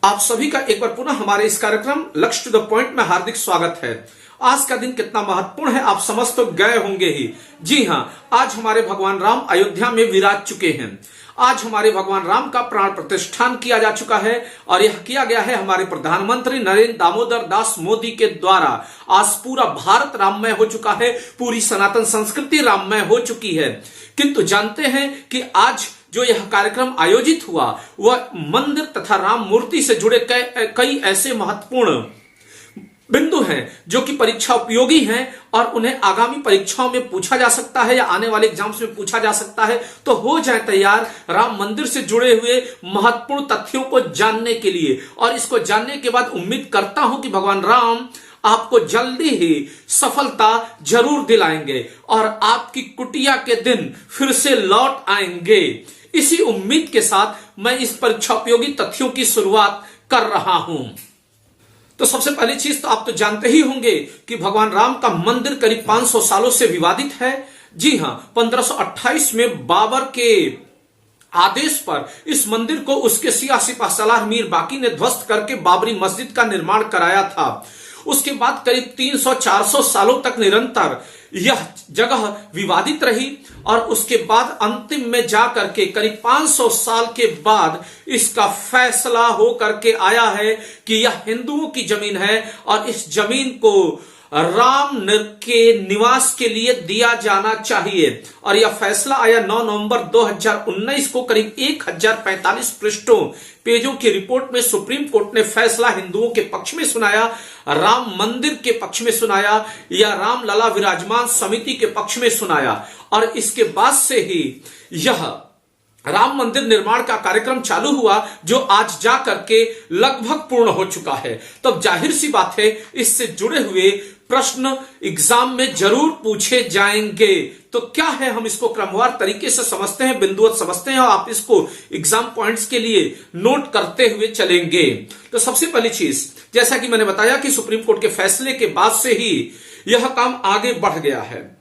आप सभी का एक बार पुनः हमारे इस कार्यक्रम लक्ष्य टू द पॉइंट में हार्दिक स्वागत है। आज का दिन कितना महत्वपूर्ण है आप समझ तो गए होंगे ही। जी हाँ, आज हमारे भगवान राम अयोध्या में विराज चुके हैं। आज हमारे भगवान राम का प्राण प्रतिष्ठान किया जा चुका है और यह किया गया है हमारे प्रधानमंत्री नरेंद्र दामोदर दास मोदी के द्वारा। आज पूरा भारत राममय हो चुका है, पूरी सनातन संस्कृति राममय हो चुकी है। किंतु जानते हैं कि आज जो यह कार्यक्रम आयोजित हुआ वह मंदिर तथा राम मूर्ति से जुड़े कई ऐसे महत्वपूर्ण बिंदु हैं जो कि परीक्षा उपयोगी हैं और उन्हें आगामी परीक्षाओं में पूछा जा सकता है या आने वाले एग्जाम्स में पूछा जा सकता है। तो हो जाए तैयार राम मंदिर से जुड़े हुए महत्वपूर्ण तथ्यों को जानने के लिए। और इसको जानने के बाद उम्मीद करता हूं कि भगवान राम आपको जल्दी ही सफलता जरूर दिलाएंगे और आपकी कुटिया के दिन फिर से लौट आएंगे। इसी उम्मीद के साथ मैं इस परीक्षा उपयोगी तथ्यों की शुरुआत कर रहा हूं। तो सबसे पहली चीज तो आप तो जानते ही होंगे कि भगवान राम का मंदिर करीब 500 सालों से विवादित है। जी हां, 1528 में बाबर के आदेश पर इस मंदिर को उसके सियाह सिपाह सलाह मीर बाकी ने ध्वस्त करके बाबरी मस्जिद का निर्माण कराया था। उसके बाद करीब 300-400 सालों तक निरंतर यह जगह विवादित रही और उसके बाद अंतिम में जाकर के करीब 500 साल के बाद इसका फैसला हो करके आया है कि यह हिंदुओं की जमीन है और इस जमीन को राम के निवास के लिए दिया जाना चाहिए। और यह फैसला आया 9 नवंबर 2019 को करीब 1045 पेजों की रिपोर्ट में सुप्रीम कोर्ट ने फैसला हिंदुओं के पक्ष में सुनाया, राम मंदिर के पक्ष में सुनाया या राम लला विराजमान समिति के पक्ष में सुनाया। और इसके बाद से ही यह राम मंदिर निर्माण का कार्यक्रम चालू हुआ जो आज जा करके लगभग पूर्ण हो चुका है। तब जाहिर सी बात है इससे जुड़े हुए प्रश्न एग्जाम में जरूर पूछे जाएंगे। तो क्या है, हम इसको क्रमवार तरीके से समझते हैं, बिंदुवत समझते हैं और आप इसको एग्जाम पॉइंट्स के लिए नोट करते हुए चलेंगे। तो सबसे पहली चीज, जैसा कि मैंने बताया कि सुप्रीम कोर्ट के फैसले के बाद से ही यह काम आगे बढ़ गया है।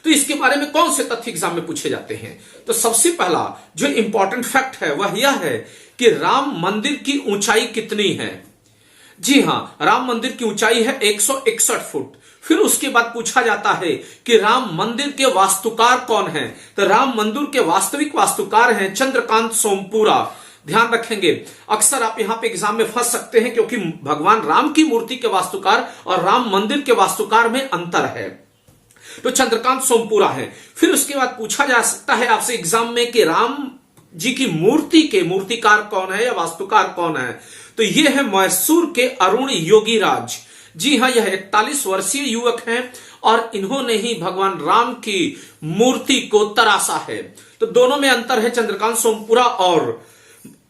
तो इसके बारे में कौन से तथ्य एग्जाम में पूछे जाते हैं? तो सबसे पहला जो इंपॉर्टेंट फैक्ट है वह यह है कि राम मंदिर की ऊंचाई कितनी है। जी हां, राम मंदिर की ऊंचाई है 161 फुट। फिर उसके बाद पूछा जाता है कि राम मंदिर के वास्तुकार कौन हैं? तो राम मंदिर के वास्तविक वास्तुकार हैं चंद्रकांत सोमपुरा। ध्यान रखेंगे, अक्सर आप यहां पे एग्जाम में फंस सकते हैं क्योंकि भगवान राम की मूर्ति के वास्तुकार और राम मंदिर के वास्तुकार में अंतर है। तो चंद्रकांत सोमपुरा है। फिर उसके बाद पूछा जा सकता है आपसे एग्जाम में कि राम जी की मूर्ति के मूर्तिकार कौन है या वास्तुकार कौन है? तो यह है मैसूर के अरुण योगीराज। जी हां, यह 41 वर्षीय युवक हैं और इन्होंने ही भगवान राम की मूर्ति को तराशा है। तो दोनों में अंतर है, चंद्रकांत सोमपुरा और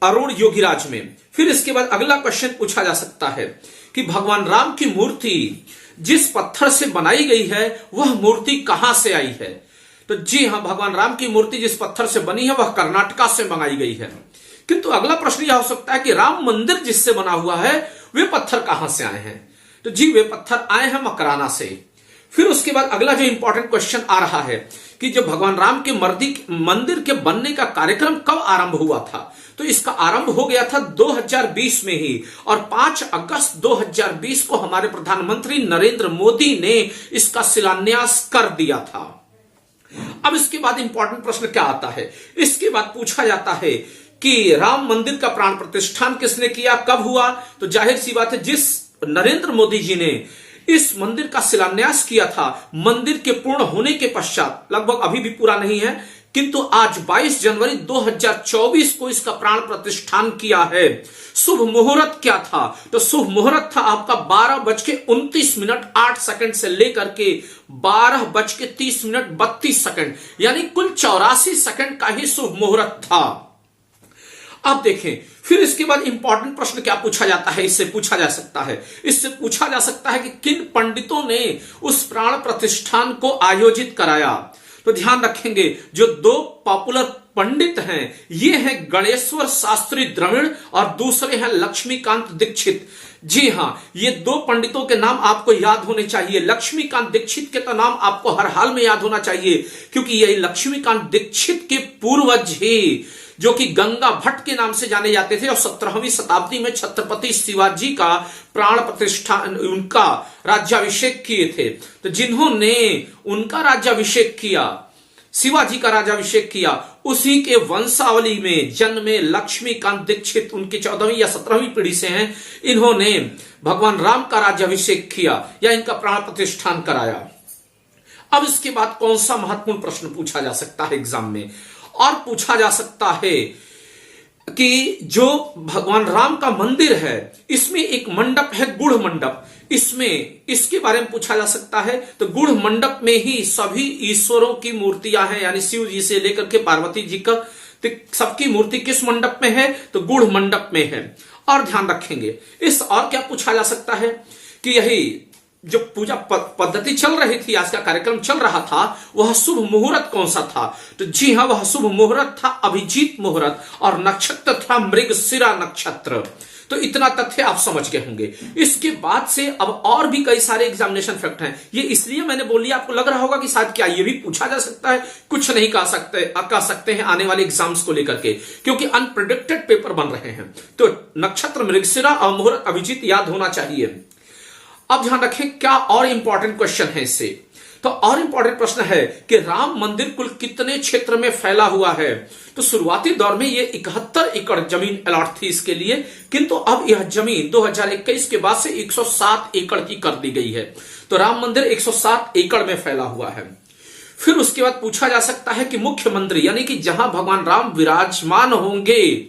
अरुण योगीराज में। फिर इसके बाद अगला क्वेश्चन पूछा जा सकता है कि भगवान राम की मूर्ति जिस पत्थर से बनाई गई है वह मूर्ति कहां से आई है? तो जी हां, भगवान राम की मूर्ति जिस पत्थर से बनी है वह कर्नाटका से मंगाई गई है। किंतु अगला प्रश्न यह हो सकता है कि राम मंदिर जिससे बना हुआ है वे पत्थर कहां से आए हैं? तो जी, वे पत्थर आए हैं मकराना से। फिर उसके बाद अगला जो इंपॉर्टेंट क्वेश्चन आ रहा है कि जब भगवान राम के मंदिर के बनने का कार्यक्रम कब आरंभ हुआ था? तो इसका आरंभ हो गया था 2020 में ही और 5 अगस्त 2020 को हमारे प्रधानमंत्री नरेंद्र मोदी ने इसका शिलान्यास कर दिया था। अब इसके बाद इंपॉर्टेंट प्रश्न क्या आता है? इसके बाद पूछा जाता है कि राम मंदिर का प्राण प्रतिष्ठान किसने किया, कब हुआ? तो जाहिर सी बात है, जिस नरेंद्र मोदी जी ने इस मंदिर का शिलान्यास किया था मंदिर के पूर्ण होने के पश्चात, लगभग अभी भी पूरा नहीं है किंतु आज 22 जनवरी 2024 को इसका प्राण प्रतिष्ठान किया है। शुभ मुहूर्त क्या था? तो शुभ मुहूर्त था आपका 12:29 से लेकर के 12:30 यानी कुल 84 सेकंड का ही शुभ मुहूर्त था। अब देखें, फिर इसके बाद इंपॉर्टेंट प्रश्न क्या पूछा जाता है? इससे पूछा जा सकता है कि किन पंडितों ने उस प्राण प्रतिष्ठान को आयोजित कराया? तो ध्यान रखेंगे, जो 2 पॉपुलर पंडित हैं ये हैं गणेश्वर शास्त्री द्रविड़ और दूसरे हैं लक्ष्मीकांत दीक्षित। जी हां, ये 2 पंडितों के नाम आपको याद होने चाहिए। लक्ष्मीकांत दीक्षित के तो नाम आपको हर हाल में याद होना चाहिए क्योंकि ये लक्ष्मीकांत दीक्षित के पूर्वज ही जो कि गंगा भट्ट के नाम से जाने जाते थे और 17वीं शताब्दी में छत्रपति शिवाजी का प्राण प्रतिष्ठा, उनका राज्याभिषेक किए थे। तो जिन्होंने उनका राज्याभिषेक किया, शिवाजी का राज्याभिषेक किया, उसी के वंशावली में जन्मे लक्ष्मीकांत दीक्षित उनकी 14वीं या 17वीं पीढ़ी से हैं। इन्होंने भगवान राम का राज्याभिषेक किया या इनका प्राण प्रतिष्ठान कराया। अब इसके बाद कौन सा महत्वपूर्ण प्रश्न पूछा जा सकता है एग्जाम में, और पूछा जा सकता है कि जो भगवान राम का मंदिर है इसमें एक मंडप है, गुढ़ मंडप, इसमें इसके बारे में पूछा जा सकता है। तो गुढ़ मंडप में ही सभी ईश्वरों की मूर्तियां हैं, यानी शिव जी से लेकर के पार्वती जी का सबकी मूर्ति किस मंडप में है, तो गुढ़ मंडप में है। और ध्यान रखेंगे इस, और क्या पूछा जा सकता है कि यही जो पूजा पद्धति चल रही थी, आज का कार्यक्रम चल रहा था, वह शुभ मुहूर्त कौन सा था, तो जी हां, वह शुभ मुहूर्त था अभिजीत मुहूर्त और नक्षत्र था मृगशिरा नक्षत्र। तो इतना तथ्य आप समझ गए होंगे। इसके बाद से अब और भी कई सारे एग्जामिनेशन फैक्ट हैं, ये इसलिए मैंने बोल लिया, आपको लग रहा होगा कि शायद क्या ये भी पूछा जा सकता है, कुछ नहीं कह सकते हैं आने वाले एग्जाम्स को लेकर के, क्योंकि अनप्रिडिक्टेड पेपर बन रहे हैं। तो नक्षत्र मृगशिरा और मुहूर्त अभिजीत याद होना चाहिए। अब ध्यान रखें क्या और इंपॉर्टेंट क्वेश्चन है इससे, तो और इंपॉर्टेंट प्रश्न है कि राम मंदिर कुल कितने क्षेत्र में फैला हुआ है। तो शुरुआती दौर में ये 71 एकड़ जमीन अलॉट थी इसके लिए, किंतु अब यह जमीन 2021 के बाद से 107 एकड़ की कर दी गई है। तो राम मंदिर 107 एकड़ में फैला हुआ है। फिर उसके बाद पूछा जा सकता है कि मुख्यमंत्री यानी कि जहां भगवान राम विराजमान होंगे,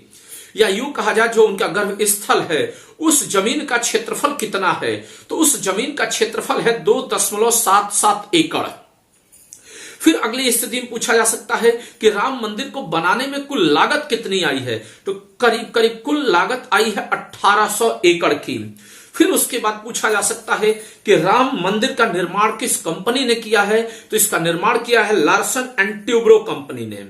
या यूं कहा जाए जो उनका गर्भ स्थल है, उस जमीन का क्षेत्रफल कितना है, तो उस जमीन का क्षेत्रफल है 2.77 एकड़। फिर अगली स्थिति में पूछा जा सकता है कि राम मंदिर को बनाने में कुल लागत कितनी आई है, तो करीब करीब कुल लागत आई है 1800 एकड़ की। फिर उसके बाद पूछा जा सकता है कि राम मंदिर का निर्माण किस कंपनी ने किया है, तो इसका निर्माण किया है लार्सन एंड ट्यूब्रो कंपनी ने।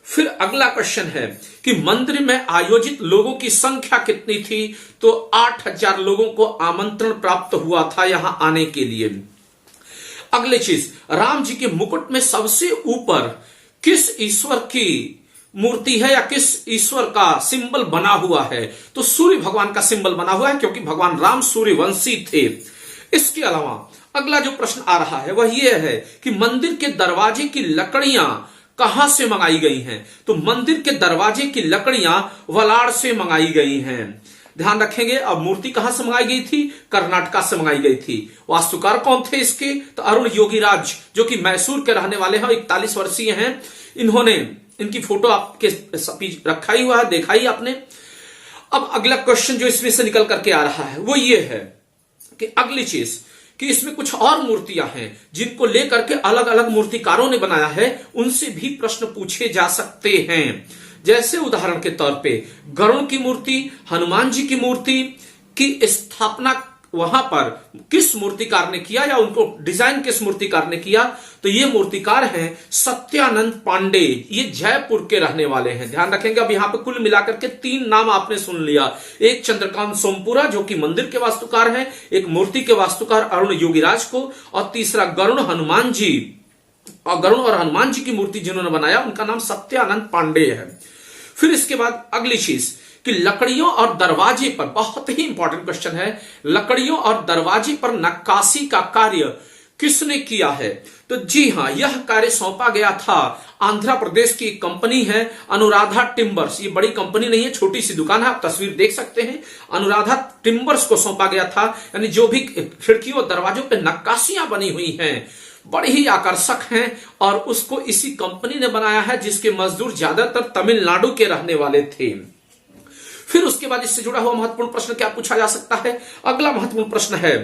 फिर अगला क्वेश्चन है कि मंदिर में आयोजित लोगों की संख्या कितनी थी, तो 8000 लोगों को आमंत्रण प्राप्त हुआ था यहां आने के लिए। अगली चीज, राम जी के मुकुट में सबसे ऊपर किस ईश्वर की मूर्ति है या किस ईश्वर का सिंबल बना हुआ है, तो सूर्य भगवान का सिंबल बना हुआ है, क्योंकि भगवान राम सूर्यवंशी थे। इसके अलावा अगला जो प्रश्न आ रहा है वह यह है कि मंदिर के दरवाजे की लकड़ियां कहां से मंगाई गई हैं, तो मंदिर के दरवाजे की लकड़ियां वलाड़ से मंगाई गई हैं। ध्यान रखेंगे, अब मूर्ति कहां से मंगाई गई थी, कर्नाटका से मंगाई गई थी। वास्तुकार कौन थे इसके, तो अरुण योगीराज, जो कि मैसूर के रहने वाले हैं, 41 वर्षीय हैं। इन्होंने, इनकी फोटो आपके रखा ही हुआ है, देखा ही आपने। अब अगला क्वेश्चन जो इसमें से निकल करके आ रहा है वो ये है कि अगली चीज कि इसमें कुछ और मूर्तियां हैं जिनको लेकर के अलग अलग मूर्तिकारों ने बनाया है, उनसे भी प्रश्न पूछे जा सकते हैं। जैसे उदाहरण के तौर पे गरुड़ की मूर्ति, हनुमान जी की मूर्ति की स्थापना वहां पर किस मूर्तिकार ने किया या उनको डिजाइन किस मूर्तिकार ने किया, तो ये मूर्तिकार हैं सत्यानंद पांडे, ये जयपुर के रहने वाले हैं। ध्यान रखेंगे, अब यहां पे कुल मिलाकर के 3 नाम आपने सुन लिया, एक चंद्रकांत सोमपुरा जो कि मंदिर के वास्तुकार हैं, एक मूर्ति के वास्तुकार अरुण योगीराज को, और तीसरा गरुड़ हनुमान जी, और गरुड़ और हनुमान जी की मूर्ति जिन्होंने बनाया उनका नाम सत्यानंद पांडे है। फिर इसके बाद अगली चीज कि लकड़ियों और दरवाजे पर, बहुत ही इंपॉर्टेंट क्वेश्चन है, लकड़ियों और दरवाजे पर नक्काशी का कार्य किसने किया है, तो जी हां, यह कार्य सौंपा गया था आंध्र प्रदेश की एक कंपनी है अनुराधा टिम्बर्स। ये बड़ी कंपनी नहीं है, छोटी सी दुकान है, आप तस्वीर देख सकते हैं। अनुराधा टिम्बर्स को सौंपा गया था, यानी जो भी खिड़कियों और दरवाजों पर नक्काशियां बनी हुई हैं बड़ी ही आकर्षक हैं, और उसको इसी कंपनी ने बनाया है, जिसके मजदूर ज्यादातर तमिलनाडु के रहने वाले थे। फिर उसके बाद इससे जुड़ा हुआ महत्वपूर्ण प्रश्न क्या पूछा जा सकता है, अगला महत्वपूर्ण प्रश्न है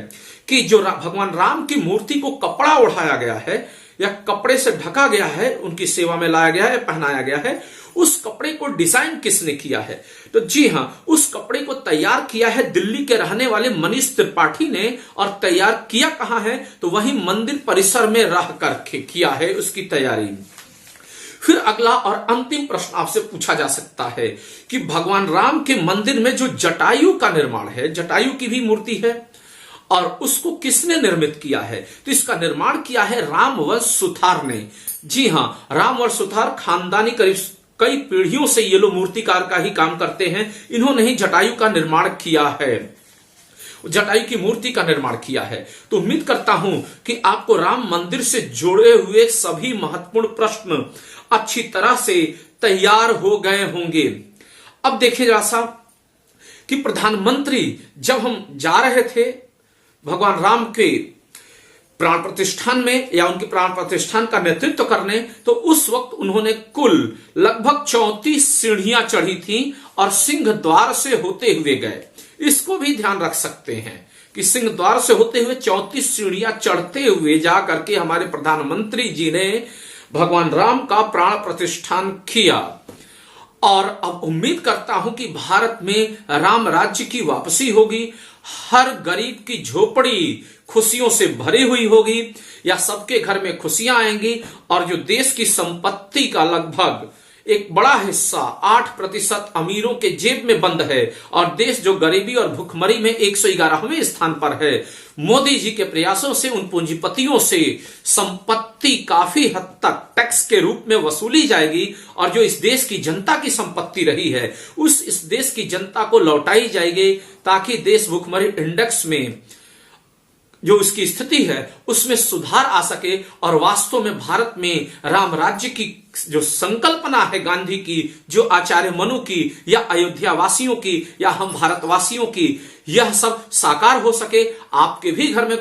कि जो भगवान राम की मूर्ति को कपड़ा ओढ़ाया गया है या कपड़े से ढका गया है, उनकी सेवा में लाया गया है, पहनाया गया है, उस कपड़े को डिजाइन किसने किया है, तो जी हां, उस कपड़े को तैयार किया है दिल्ली के रहने वाले मनीष त्रिपाठी ने। और तैयार किया कहां है, तो वही मंदिर परिसर में रह करके किया है उसकी तैयारी। फिर अगला और अंतिम प्रश्न आपसे पूछा जा सकता है कि भगवान राम के मंदिर में जो जटायु का निर्माण है, जटायु की भी मूर्ति है, और उसको किसने निर्मित किया है, तो इसका निर्माण किया है रामवंश सुतार ने। जी हां, रामवंश सुतार खानदानी करीब कई पीढ़ियों से ये लोग मूर्तिकार का ही काम करते हैं। इन्होंने ही जटायु का निर्माण किया है, जटायु की मूर्ति का निर्माण किया है। तो उम्मीद करता हूं कि आपको राम मंदिर से जुड़े हुए सभी महत्वपूर्ण प्रश्न अच्छी तरह से तैयार हो गए होंगे। अब देखिए जरा सा कि प्रधानमंत्री जब हम जा रहे थे भगवान राम के प्राण प्रतिष्ठान में या उनके प्राण प्रतिष्ठान का नेतृत्व करने, तो उस वक्त उन्होंने कुल लगभग 34 सीढ़ियां चढ़ी थी और सिंह द्वार से होते हुए गए। इसको भी ध्यान रख सकते हैं कि सिंह द्वार से होते हुए 34 सीढ़ियां चढ़ते हुए जा करके हमारे प्रधानमंत्री जी ने भगवान राम का प्राण प्रतिष्ठान किया। और अब उम्मीद करता हूं कि भारत में राम राज्य की वापसी होगी, हर गरीब की झोपड़ी खुशियों से भरी हुई होगी, या सबके घर में खुशियां आएंगी, और जो देश की संपत्ति का लगभग एक बड़ा हिस्सा 8% अमीरों के जेब में बंद है और देश जो गरीबी और भुखमरी में 111वें स्थान पर है, मोदी जी के प्रयासों से उन पूंजीपतियों से संपत्ति काफी हद तक टैक्स के रूप में वसूली जाएगी, और जो इस देश की जनता की संपत्ति रही है इस देश की जनता को लौटाई जाएगी, ताकि देश भुखमरी इंडेक्स में जो उसकी स्थिति है उसमें सुधार आ सके और वास्तव में भारत में राम राज्य की जो संकल्पना है गांधी की, जो आचार्य मनु की या अयोध्या वासियों की या हम भारतवासियों की, यह सब साकार हो सके। आपके भी घर में